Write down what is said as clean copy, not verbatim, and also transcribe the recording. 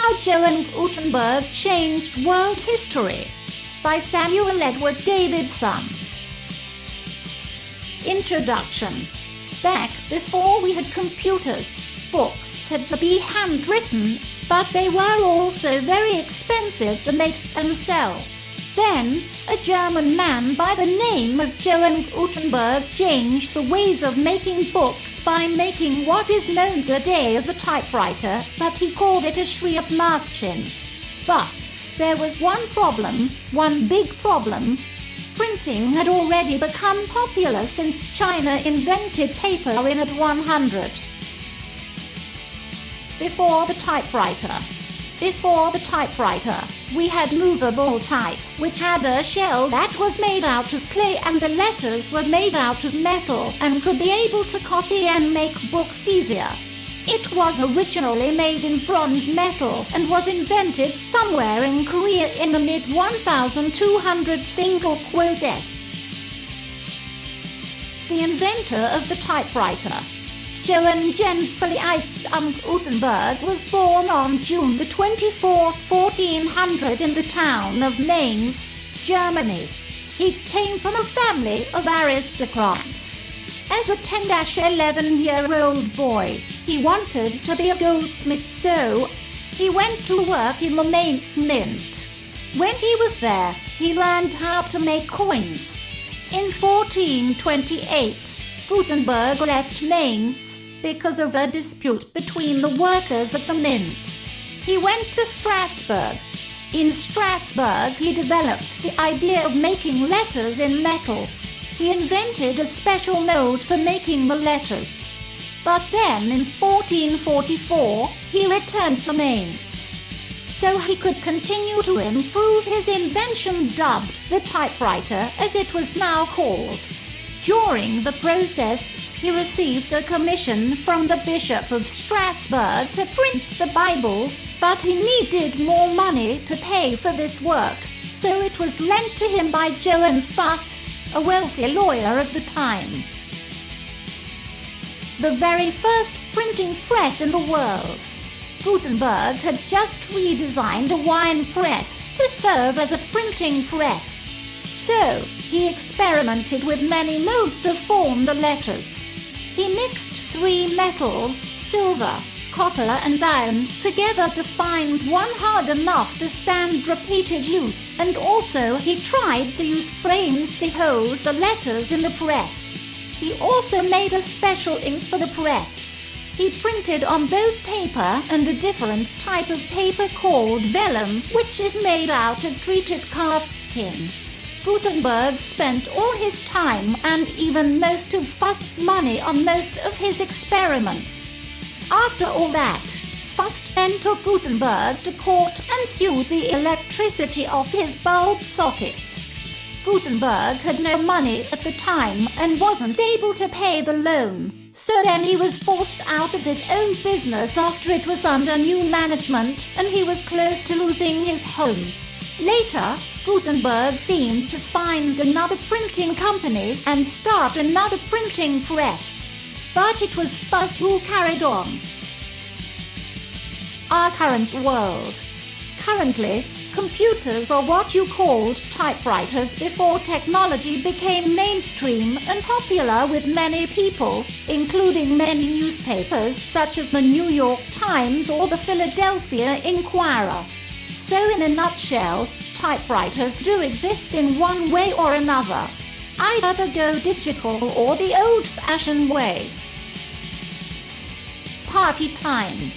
How Johann Gutenberg Changed World History by Samuel Edward Davidson. Introduction. Back before we had computers, books had to be handwritten, but they were also very expensive to make and sell. Then, a German man by the name of Johann Gutenberg changed the ways of making books by making what is known today as a typewriter, but he called it a Schreibmaschine. But there was one big problem. Printing had already become popular since China invented paper in at 100. Before the typewriter, we had movable type, which had a shell that was made out of clay, and the letters were made out of metal and could be able to copy and make books easier. It was originally made in bronze metal and was invented somewhere in Korea in the mid-1200 single quote S. The inventor of the typewriter, Johann Gutenberg, was born on June 24, 1400 in the town of Mainz, Germany. He came from a family of aristocrats. As a 10-11-year-old boy, he wanted to be a goldsmith, so he went to work in the Mainz mint. When he was there, he learned how to make coins. In 1428, Gutenberg left Mainz because of a dispute between the workers at the mint. He went to Strasbourg. In Strasbourg, he developed the idea of making letters in metal. He invented a special mold for making the letters. But then in 1444, he returned to Mainz, so he could continue to improve his invention, dubbed the typewriter as it was now called. During the process, he received a commission from the Bishop of Strasbourg to print the Bible, but he needed more money to pay for this work, so it was lent to him by Johann Fust, a wealthy lawyer of the time. The very first printing press in the world. Gutenberg had just redesigned a wine press to serve as a printing press. So, he experimented with many molds to form the letters. He mixed 3 metals, silver, copper and iron, together to find one hard enough to stand repeated use, and also he tried to use frames to hold the letters in the press. He also made a special ink for the press. He printed on both paper and a different type of paper called vellum, which is made out of treated calf skin. Gutenberg spent all his time and even most of Fust's money on most of his experiments. After all that, Fust then took Gutenberg to court and sued the electricity off his bulb sockets. Gutenberg had no money at the time and wasn't able to pay the loan, so then he was forced out of his own business after it was under new management and he was close to losing his home. Later, Gutenberg seemed to find another printing company and start another printing press. But it was Fust who carried on. Our current world. Currently, computers are what you called typewriters before technology became mainstream and popular with many people, including many newspapers such as the New York Times or the Philadelphia Inquirer. So in a nutshell, typewriters do exist in one way or another. Either the go digital or the old-fashioned way. Party time.